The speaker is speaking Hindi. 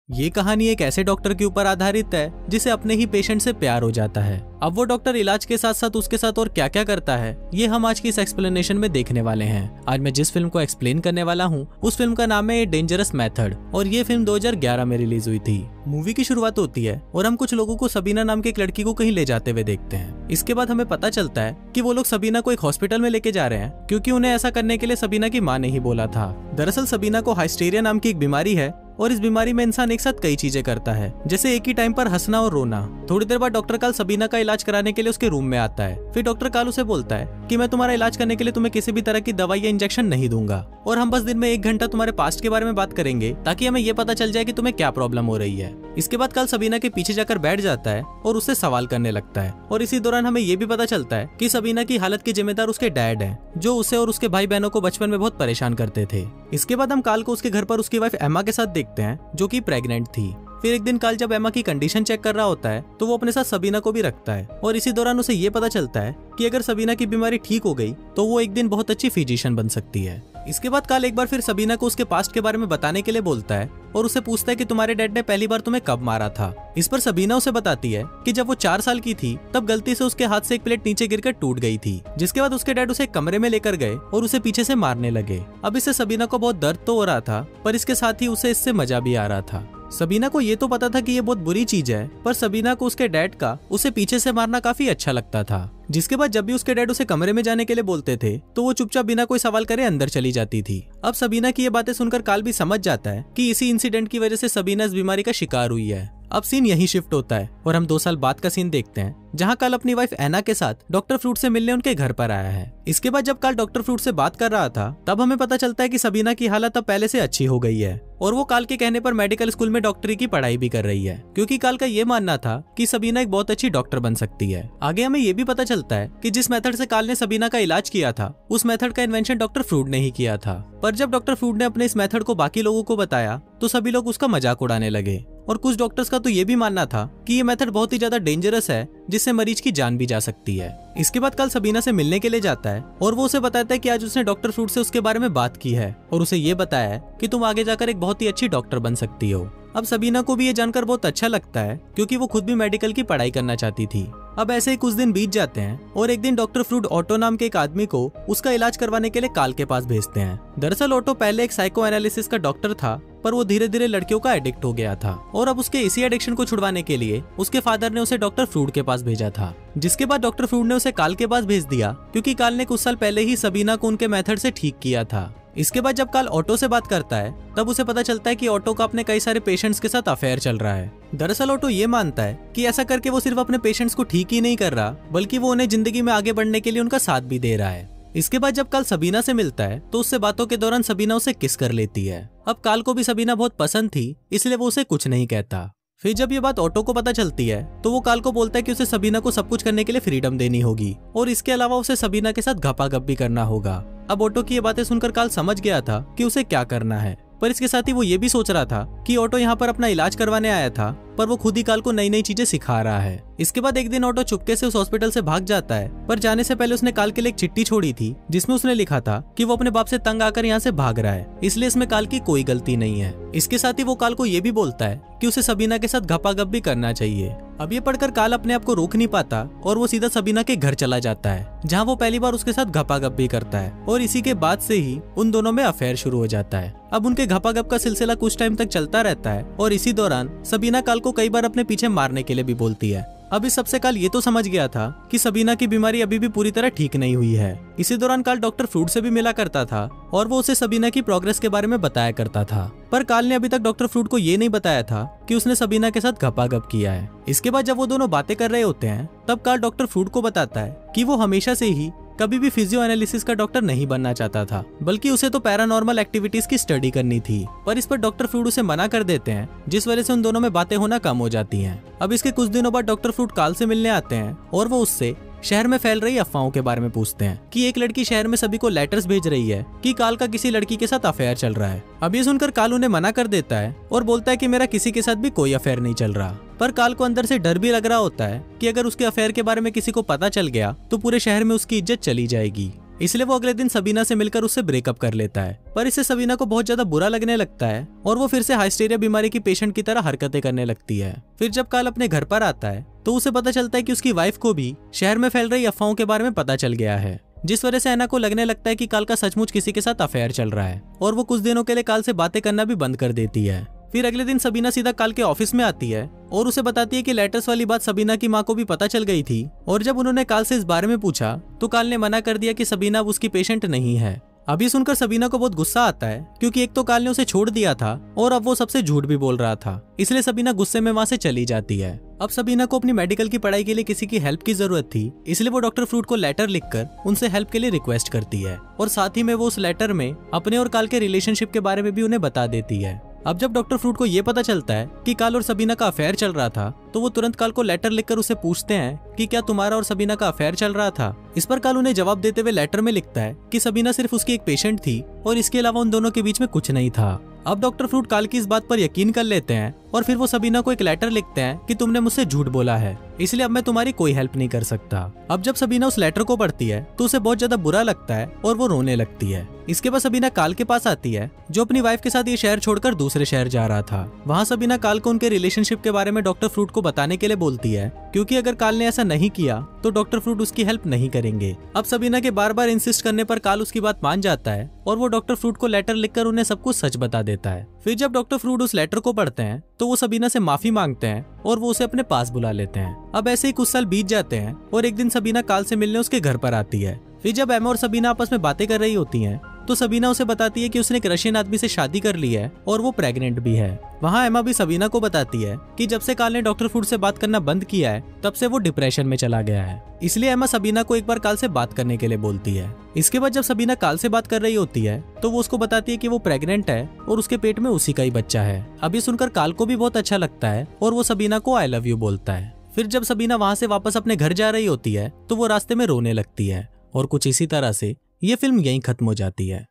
ये कहानी एक ऐसे डॉक्टर के ऊपर आधारित है जिसे अपने ही पेशेंट से प्यार हो जाता है। अब वो डॉक्टर इलाज के साथ साथ उसके साथ और क्या क्या करता है ये हम आज की इस एक्सप्लेनेशन में देखने वाले हैं। आज मैं जिस फिल्म को एक्सप्लेन करने वाला हूँ उस फिल्म का नाम है ए डेंजरस मेथड और ये फिल्म 2011 में रिलीज हुई थी। मूवी की शुरुआत होती है और हम कुछ लोगों को सबीना नाम की एक लड़की को कहीं ले जाते हुए देखते हैं। इसके बाद हमें पता चलता है कि वो लोग सबीना को एक हॉस्पिटल में लेके जा रहे हैं क्योंकि उन्हें ऐसा करने के लिए सबीना की माँ ने ही बोला था। दरअसल सबीना को हाइस्टीरिया नाम की एक बीमारी है और इस बीमारी में इंसान एक साथ कई चीजें करता है, जैसे एक ही टाइम पर हंसना और रोना। थोड़ी देर बाद डॉक्टर काल सबीना का इलाज कराने के लिए उसके रूम में आता है। फिर डॉक्टर काल उसे बोलता है कि मैं तुम्हारा इलाज करने के लिए तुम्हें किसी भी तरह की दवाई या इंजेक्शन नहीं दूंगा और हम बस दिन में 1 घंटा तुम्हारे पास्ट के बारे में बात करेंगे ताकि हमें ये पता चल जाए कि तुम्हें क्या प्रॉब्लम हो रही है। इसके बाद काल सबीना के पीछे जाकर बैठ जाता है और उससे सवाल करने लगता है और इसी दौरान हमें ये भी पता चलता है कि सबीना की हालत के जिम्मेदार उसके डैड हैं, जो उसे और उसके भाई बहनों को बचपन में बहुत परेशान करते थे। इसके बाद हम काल को उसके घर पर उसकी वाइफ एम्मा के साथ देखते हैं जो कि प्रेग्नेंट थी। फिर एक दिन काल जब एम्मा की कंडीशन चेक कर रहा होता है तो वो अपने साथ सबीना को भी रखता है और इसी दौरान उसे ये पता चलता है कि अगर सबीना की बीमारी ठीक हो गई तो वो एक दिन बहुत अच्छी फिजिशियन बन सकती है। इसके बाद काल एक बार फिर सबीना को उसके पास्ट के बारे में बताने के लिए बोलता है और उसे पूछता है कि तुम्हारे डैड ने पहली बार तुम्हें कब मारा था। इस पर सबीना उसे बताती है कि जब वो 4 साल की थी तब गलती से उसके हाथ से एक प्लेट नीचे गिरकर टूट गई थी, जिसके बाद उसके डैड उसे कमरे में लेकर गए और उसे पीछे से मारने लगे। अब इससे सबीना को बहुत दर्द तो हो रहा था पर इसके साथ ही उसे इससे मजा भी आ रहा था। सबीना को ये तो पता था कि ये बहुत बुरी चीज है, पर सबीना को उसके डैड का उसे पीछे से मारना काफी अच्छा लगता था। जिसके बाद जब भी उसके डैड उसे कमरे में जाने के लिए बोलते थे तो वो चुपचाप बिना कोई सवाल करे अंदर चली जाती थी। अब सबीना की ये बातें सुनकर काल भी समझ जाता है कि इसी इंसिडेंट की वजह से सबीना इस बीमारी का शिकार हुई है। अब सीन यही शिफ्ट होता है और हम 2 साल बाद का सीन देखते हैं जहां काल अपनी वाइफ एना के साथ डॉक्टर फ्रूट से मिलने उनके घर पर आया है। इसके बाद जब काल डॉक्टर फ्रूट से बात कर रहा था तब हमें पता चलता है कि सबीना की हालत अब पहले से अच्छी हो गई है और वो काल के कहने पर मेडिकल स्कूल में डॉक्टरी की पढ़ाई भी कर रही है, क्योंकि काल का ये मानना था कि सबीना एक बहुत अच्छी डॉक्टर बन सकती है। आगे हमें ये भी पता चलता है कि जिस मेथड से काल ने सबीना का इलाज किया था उस मेथड का इन्वेंशन डॉक्टर फ्रूट ने ही किया था। पर जब डॉक्टर फ्रूट ने अपने इस मेथड को बाकी लोगों को बताया तो सभी लोग उसका मजाक उड़ाने लगे और कुछ डॉक्टर्स का तो ये भी मानना था कि ये मेथड बहुत ही ज्यादा डेंजरस है जिससे मरीज की जान भी जा सकती है। इसके बाद काल सबीना से मिलने के लिए जाता है और वो उसे बताता है कि आज उसने डॉक्टर फ्रूट से उसके बारे में बात की है और उसे ये बताया है कि तुम आगे जाकर एक बहुत ही अच्छी डॉक्टर बन सकती हो। अब सबीना को भी ये जानकर बहुत अच्छा लगता है क्योंकि वो खुद भी मेडिकल की पढ़ाई करना चाहती थी। अब ऐसे ही कुछ दिन बीत जाते हैं और एक दिन डॉक्टर फ्रूट ऑटो नाम के एक आदमी को उसका इलाज करवाने के लिए काल के पास भेजते हैं। दरअसल ऑटो पहले एक साइको एनालिसिस का डॉक्टर था पर वो धीरे धीरे लड़कियों का एडिक्ट हो गया था और अब उसके इसी एडिक्शन को छुड़वाने के लिए उसके फादर ने उसे डॉक्टर फ्रूट के पास भेजा था। जिसके बाद डॉक्टर फ्रूट ने उसे काल के पास भेज दिया क्योंकि काल ने कुछ साल पहले ही सबीना को उनके मेथड से ठीक किया था। इसके बाद जब काल ऑटो से बात करता है तब उसे पता चलता है कि ऑटो का अपने कई सारे पेशेंट्स के साथ अफेयर चल रहा है। दरअसल ऑटो ये मानता है कि ऐसा करके वो सिर्फ अपने पेशेंट्स को ठीक ही नहीं कर रहा बल्कि वो उन्हें जिंदगी में आगे बढ़ने के लिए उनका साथ भी दे रहा है। इसके बाद जब काल सबीना से मिलता है तो उससे बातों के दौरान सबीना उसे किस कर लेती है। अब काल को भी सबीना बहुत पसंद थी इसलिए वो उसे कुछ नहीं कहता। फिर जब ये बात ऑटो को पता चलती है तो वो काल को बोलता है कि उसे सबीना को सब कुछ करने के लिए फ्रीडम देनी होगी और इसके अलावा उसे सबीना के साथ घपाघप भी करना होगा। अब ऑटो की ये बातें सुनकर काल समझ गया था कि उसे क्या करना है, पर इसके साथ ही वो ये भी सोच रहा था कि ऑटो यहाँ पर अपना इलाज करवाने आया था पर वो खुद ही काल को नई नई चीजें सिखा रहा है। इसके बाद एक दिन ऑटो चुपके से उस हॉस्पिटल से भाग जाता है पर जाने से पहले उसने काल के लिए एक चिट्ठी छोड़ी थी जिसमें उसने लिखा था कि वो अपने बाप से तंग आकर यहाँ से भाग रहा है, इसलिए इसमें काल की कोई गलती नहीं है। इसके साथ ही वो काल को ये भी बोलता है कि उसे सबीना के साथ घपाघप भी करना चाहिए। अब ये पढ़कर काल अपने आप को रोक नहीं पाता और वो सीधा सबीना के घर चला जाता है जहाँ वो पहली बार उसके साथ घपाघप भी करता है और इसी के बाद से ही उन दोनों में अफेयर शुरू हो जाता है। अब उनके घपाघप का सिलसिला कुछ टाइम तक चलता रहता है और इसी दौरान सबीना काल को कई बार अपने पीछे मारने के लिए भी बोलती है। अब इस सबसे काल ये तो समझ गया था कि सबीना की बीमारी अभी भी पूरी तरह ठीक नहीं हुई है। इसी दौरान काल डॉक्टर फ्रूट से भी मिला करता था और वो उसे सबीना की प्रोग्रेस के बारे में बताया करता था, पर काल ने अभी तक डॉक्टर फ्रूट को ये नहीं बताया था कि उसने सबीना के साथ घपाघप किया है। इसके बाद जब वो दोनों बातें कर रहे होते हैं तब काल डॉक्टर फ्रूट को बताता है कि वो हमेशा से ही कभी भी फिजियो एनालिसिस का डॉक्टर नहीं बनना चाहता था बल्कि उसे तो पैरानॉर्मल एक्टिविटीज की स्टडी करनी थी, पर इस पर डॉक्टर फ्रूट उसे मना कर देते हैं जिस वजह से उन दोनों में बातें होना कम हो जाती हैं। अब इसके कुछ दिनों बाद डॉक्टर फ्रूट काल से मिलने आते हैं और वो उससे शहर में फैल रही अफवाहों के बारे में पूछते हैं कि एक लड़की शहर में सभी को लेटर्स भेज रही है कि काल का किसी लड़की के साथ अफेयर चल रहा है। अब ये सुनकर काल उन्हें मना कर देता है और बोलता है कि मेरा किसी के साथ भी कोई अफेयर नहीं चल रहा। पर काल को अंदर से डर भी लग रहा होता है कि अगर उसके अफेयर के बारे में किसी को पता चल गया तो पूरे शहर में उसकी इज्जत चली जाएगी। इसलिए वो अगले दिन सबीना से मिलकर उससे ब्रेकअप कर लेता है। पर इससे सबीना को बहुत ज्यादा बुरा लगने लगता है और वो फिर से हाइस्टीरिया बीमारी की पेशेंट की तरह हरकतें करने लगती है। फिर जब काल अपने घर पर आता है तो उसे पता चलता है कि उसकी वाइफ को भी शहर में फैल रही अफवाहों के बारे में पता चल गया है, जिस वजह से एना को लगने लगता है कि काल का सचमुच किसी के साथ अफेयर चल रहा है और वो कुछ दिनों के लिए काल से बातें करना भी बंद कर देती है। फिर अगले दिन सबीना सीधा काल के ऑफिस में आती है और उसे बताती है कि लेटर्स वाली बात सबीना की माँ को भी पता चल गई थी, और जब उन्होंने काल से इस बारे में पूछा तो काल ने मना कर दिया कि सबीना अब उसकी पेशेंट नहीं है। अब ये सुनकर सबीना को बहुत गुस्सा आता है, क्योंकि एक तो काल ने उसे छोड़ दिया था और अब वो सबसे झूठ भी बोल रहा था। इसलिए सबीना गुस्से में वहाँ से चली जाती है। अब सबीना को अपनी मेडिकल की पढ़ाई के लिए किसी की हेल्प की जरूरत थी, इसलिए वो डॉक्टर फ्रूट को लेटर लिखकर उनसे हेल्प के लिए रिक्वेस्ट करती है, और साथ ही में वो उस लेटर में अपने और काल के रिलेशनशिप के बारे में भी उन्हें बता देती है। अब जब डॉक्टर फ्रूट को ये पता चलता है कि काल और सबीना का अफेयर चल रहा था, तो वो तुरंत काल को लेटर लिखकर उसे पूछते हैं कि क्या तुम्हारा और सबीना का अफेयर चल रहा था। इस पर काल उन्हें जवाब देते हुए लेटर में लिखता है कि सबीना सिर्फ उसकी एक पेशेंट थी और इसके अलावा उन दोनों के बीच में कुछ नहीं था। अब डॉक्टर फ्रूट काल की इस बात पर यकीन कर लेते हैं और फिर वो सबीना को एक लेटर लिखते हैं कि तुमने मुझसे झूठ बोला है, इसलिए अब मैं तुम्हारी कोई हेल्प नहीं कर सकता। अब जब सबीना उस लेटर को पढ़ती है तो उसे बहुत ज्यादा बुरा लगता है और वो रोने लगती है। इसके बाद सबीना काल के पास आती है, जो अपनी वाइफ के साथ ये शहर छोड़कर दूसरे शहर जा रहा था। वहाँ सबीना काल को उनके रिलेशनशिप के बारे में डॉक्टर फ्रूट को बताने के लिए बोलती है, क्योंकि अगर काल ने ऐसा नहीं किया तो डॉक्टर फ्रूट उसकी हेल्प नहीं करेंगे। अब सबीना के बार बार इंसिस्ट करने पर काल उसकी बात मान जाता है और वो डॉक्टर फ्रूट को लेटर लिखकर उन्हें सब कुछ सच बता देता है। फिर जब डॉक्टर फ्रूट उस लेटर को पढ़ते हैं तो वो सबीना से माफी मांगते हैं और वो उसे अपने पास बुला लेते हैं। अब ऐसे ही कुछ साल बीत जाते हैं और एक दिन सबीना काल से मिलने उसके घर पर आती है। फिर जब एमा और सबीना आपस में बातें कर रही होती हैं तो सबीना उसे बताती है कि उसने एक रशियन आदमी से शादी कर ली है और वो प्रेग्नेंट भी है। वहाँ एमा भी सबीना को बताती है कि जब से काल ने डॉक्टर फ्रूट से बात करना बंद किया है तब से वो डिप्रेशन में चला गया है। इसलिए एमा सबीना को एक बार काल से बात करने के लिए बोलती है। इसके बाद जब सबीना काल से बात कर रही होती है तो वो उसको बताती है कि वो प्रेग्नेंट है और उसके पेट में उसी का ही बच्चा है। अब ये सुनकर काल को भी बहुत अच्छा लगता है और वो सबीना को आई लव यू बोलता है। फिर जब सबीना वहाँ से वापस अपने घर जा रही होती है तो वो रास्ते में रोने लगती है और कुछ इसी तरह से ये फिल्म यहीं खत्म हो जाती है।